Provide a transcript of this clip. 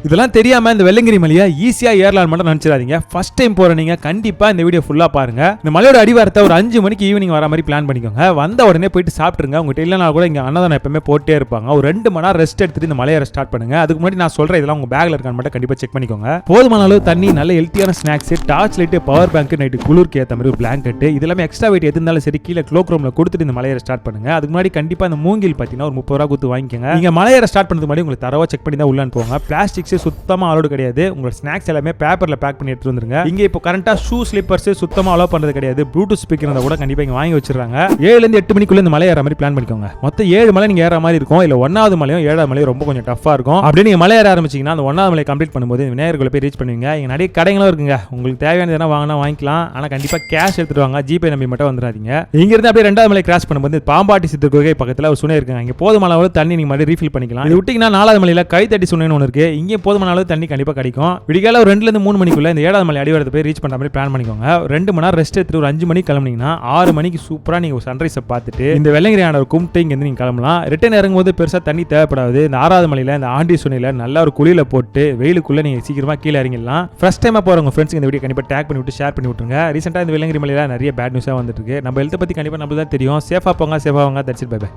இதெல்லாம் தெரியாம இந்த வெள்ளங்கிரி மலையை ஈஸியா ஏறலாம் மட்டும் நினைச்சிடாதீங்க. ஃபர்ஸ்ட் டைம் போற நீங்க கண்டிப்பா இந்த வீடியோ ஃபுல்லா பாருங்க. இந்த மலையோட அடிவாரத்தை ஒரு 5 மணிக்கு ஈவினிங் வர மாதிரி பிளான் பண்ணிக்கோங்க. வந்த உடனே போயிட்டு சாப்பிட்டுருங்க. உங்ககிட்ட இல்லைனா கூட இங்க அன்னதானம் எப்பவுமே போட்டே இருப்பாங்க. ஒரு 2 மணி நேரம் ரெஸ்ட் எடுத்துட்டு இந்த மலையை ஸ்டார்ட் பண்ணுங்க. அதுக்கு முன்னாடி நான் சொல்ற இதெல்லாம் உங்க பேக்ல இருக்கான்னு மட்டும் கண்டிப்பா செக் பண்ணிக்கோங்க. போதுமான அளவு தண்ணி, நல்ல ஹெல்த்தியான snacks, torch light, power bank, night குளிருக்கு ஏற்ற மாதிரி ஒரு பிளாங்கெட், இது எல்லாமே எக்ஸ்ட்ரா வெயிட் எது இருந்தாலும் சரி கீழே க்ளோக் ரூம்ல கொடுத்துட்டு இந்த மலையை ஸ்டார்ட் பண்ணுங்க. அதுக்கு முன்னாடி கண்டிப்பா இந்த மூங்கில் பார்த்தீங்கன்னா ஒரு 30 ரூபா கொடுத்து வாங்கிக்கோங்க. நீங்க மலையை ஸ்டார்ட் பண்ணுறது முன்னாடி உங்களுக்கு தரவா செக் பண்ணி தான் உள்ள போங்க. பிளாஸ்டிக்ஸ் சுத்தமா அலோடு கிடையாது. உங்களோட ஸ்நாக்ஸ் எல்லாமே பேப்பர்ல பேக் பண்ணி எடுத்து வந்துருங்க. இங்க இப்போ கரண்டா ஷூ ஸ்லிப்பர்ஸ் சுத்தமா அலோ பண்றது கிடையாது. ப்ளூடூத் ஸ்பீக்கர் இருந்தா கூட கண்டிப்பா இங்க வாங்கி வச்சிருக்காங்க. 7 ல இருந்து 8 மணிக்குள்ள இந்த மலை ஏற மாதிரி பிளான் பண்ணிக்கோங்க. மொத்தம் 7 மலை நீங்க ஏற மாதிரி இருக்கும். இல்ல 1வது மலையும் 7வது மலையும் ரொம்ப கொஞ்சம் டஃபா இருக்கும். அப்படியே நீங்க மலை ஏற ஆரம்பிச்சீங்கன்னா அந்த 1வது மலை கம்ப்ளீட் பண்ணும்போது விநாயகர்களை போய் ரீச் பண்ணுவீங்க. இங்க நிறைய கடைகளும் இருக்குங்க. உங்களுக்கு தேவையானது எதனா வாங்கினா வாங்கிக்கலாம். ஆனா கண்டிப்பா கேஷ் எடுத்துட்டு வாங்க. ஜிபே நம்பி மட்டும் வந்துடாதீங்க. இங்க இருந்து அப்படியே 2வது மலை கிராஸ் பண்ணும்போது பாம்பாட்டி சித்தர் கோகை பக்கத்துல ஒரு சுனை இருக்குங்க. இங்க போதுமான அளவு தண்ணி நீங்க மாதிரி ரீஃபில் பண்ணிக்கலாம். இது விட்டீங்கன்னா 4வது மலையில கைத்தட்டி சுனைன்னு ஒன்று இருக்கு. இங்கே போதுமான அளவு தண்ணி கண்டிப்பா கிடைக்கும். விடிகால ஒரு 2 ல இருந்து 3 மணிக்குள்ள இந்த 7வது மலை அடிவாரத்தை போய் ரீச் பண்ற மாதிரி பிளான் பண்ணிக்கோங்க. 2 மணி நேரம் ரெஸ்ட் எடுத்துட்டு ஒரு 5 மணிக்கு கிளம்புனீங்கன்னா 6 மணிக்கு சூப்பரா நீங்க சன்ரைஸை பார்த்துட்டு இந்த வெள்ளங்கிரி ஆண்டவர் கும்பிட்டு இங்க இருந்து நீங்க கிளம்பலாம். ரிட்டர்ன் இறங்கும்போது பெருசா தண்ணி தேவைப்படாது. இந்த 6வது மலையில இந்த ஆண்டி சுனையில நல்ல ஒரு குளியில போட்டு வெயிலுக்குள்ள நீங்க சீக்கிரமா கீழே இறங்கிடலாம். ஃபர்ஸ்ட் டைமா போறவங்க ஃப்ரெண்ட்ஸ் இந்த வீடியோ கண்டிப்பா டேக் பண்ணி விட்டு ஷேர் பண்ணி விட்டுருங்க. ரீசெண்டா இந்த வெள்ளங்கிரி மலையில நிறைய பேட் நியூஸா வந்துட்டு இருக்கு. நம்ம ஹெல்த் பத்தி கண்டிப்பா நம்மளுக்கு தான் தெரியும். சேஃபா போங்க, சேஃபா வாங்க. That's it. Bye by.